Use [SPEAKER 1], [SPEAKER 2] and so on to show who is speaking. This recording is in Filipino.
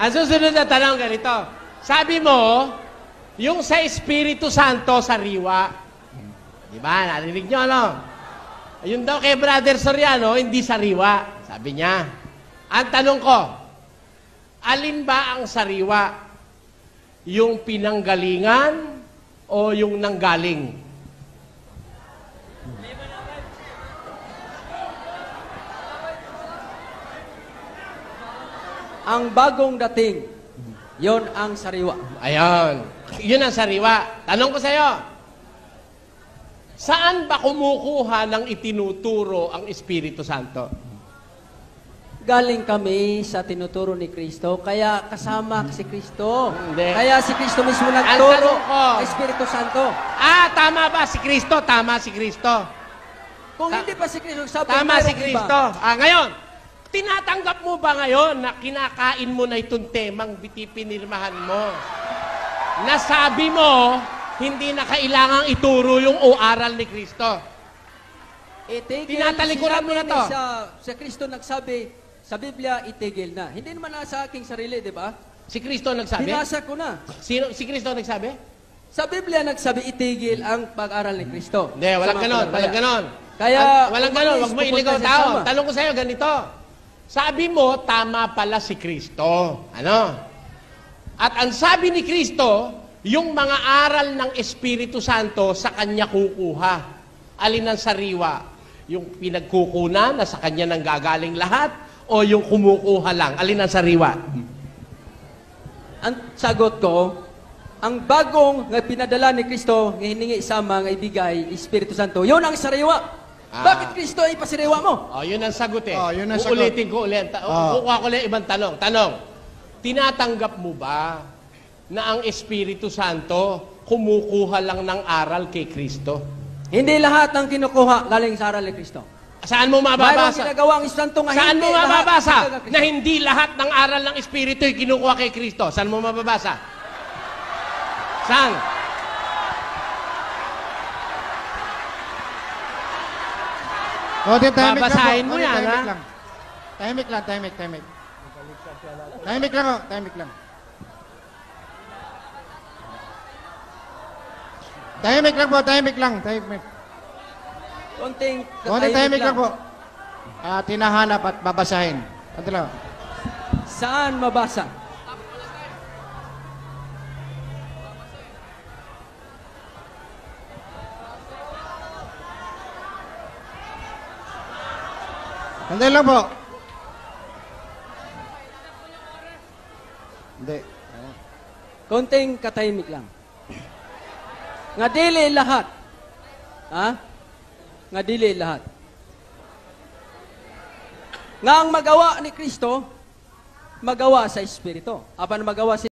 [SPEAKER 1] Ang susunod na tanong ganito. Sabi mo, yung sa Espiritu Santo, sariwa. Di ba? Narinig nyo, no? Yun daw kay Brother Soriano, hindi sariwa. Sabi niya. Ang tanong ko, alin ba ang sariwa? Yung pinanggalingan o yung nanggaling?
[SPEAKER 2] Ang bagong dating, yon ang sariwa.
[SPEAKER 1] Ayan. Yun ang sariwa. Tanong ko sa'yo, saan ba kumukuha ng itinuturo ang Espiritu Santo?
[SPEAKER 2] Galing kami sa tinuturo ni Kristo, kaya kasama si Kristo.
[SPEAKER 1] Hindi.
[SPEAKER 2] Kaya si Kristo mismo
[SPEAKER 1] Ang
[SPEAKER 2] nagturo
[SPEAKER 1] tanong ko,
[SPEAKER 2] sa Espiritu Santo.
[SPEAKER 1] Tama ba si Kristo? Tama si Kristo.
[SPEAKER 2] Kung hindi pa si Kristo, sabi
[SPEAKER 1] Tama si
[SPEAKER 2] mayroong
[SPEAKER 1] Kristo.
[SPEAKER 2] iba.
[SPEAKER 1] Ngayon, tinatanggap mo ba ngayon na kinakain mo na itong temang pinirmahan mo? Nasabi mo, hindi na kailangang ituro yung o aral ni Kristo. Tinatalikuran mo na to.
[SPEAKER 2] Sa Kristo nagsabi, sa Biblia, itigil na. Hindi naman nasa aking sarili, di ba?
[SPEAKER 1] Si Kristo nagsabi?
[SPEAKER 2] Binasa ko na.
[SPEAKER 1] Si Kristo nagsabi?
[SPEAKER 2] Sa Biblia nagsabi, itigil ang pag-aral ni Kristo.
[SPEAKER 1] Hindi, walang ganon. Walang ganon.
[SPEAKER 2] Kaya,
[SPEAKER 1] walang ganon. Huwag mo iligaw tao.
[SPEAKER 2] sama.
[SPEAKER 1] Tanong ko sa'yo, ganito. Sabi mo, tama pala si Kristo. Ano? At ang sabi ni Kristo, yung mga aral ng Espiritu Santo sa Kanya kukuha. Alin ang sariwa? Yung pinagkukunan na sa Kanya nang gagaling lahat? O yung kumukuha lang? Alin ang sariwa?
[SPEAKER 2] Ang sagot ko, ang bagong nga pinadala ni Kristo, nga hiningi sa mga ibigay, Espiritu Santo, yun ang sariwa. Bakit Kristo ay pasiriwa mo?
[SPEAKER 1] Yun ang sagot eh.
[SPEAKER 3] Yun ang sagot.
[SPEAKER 1] Uulitin ko ulit. Kukuha ko ulit ibang tanong. Tinatanggap mo ba na ang Espiritu Santo kumukuha lang ng aral kay Kristo?
[SPEAKER 2] Hindi lahat ng kinukuha galing sa aral ni Kristo.
[SPEAKER 1] Saan mo
[SPEAKER 2] Mayroong
[SPEAKER 1] mababasa?
[SPEAKER 2] ginagawang Santo nga
[SPEAKER 1] Saan mo
[SPEAKER 2] hindi lahat
[SPEAKER 1] mababasa
[SPEAKER 2] ng
[SPEAKER 1] na hindi lahat ng aral ng Espiritu ay kinukuha kay Kristo? Saan mo mababasa? Saan? Babasahin mo yan, ha?
[SPEAKER 3] Tahimik lang. Tahimik lang, tahimik lang. Tahimik lang po, tahimik lang.
[SPEAKER 2] Konting
[SPEAKER 3] Tahimik lang po. Tinahanap at babasahin. Ito lang.
[SPEAKER 2] Saan mabasa?
[SPEAKER 3] Sandali lang po. Hindi.
[SPEAKER 2] Konting katahimik lang. Nga dili lahat. Ha? Nga dili lahat. Nga ang magawa ni Kristo, magawa sa Espiritu. Apan magawa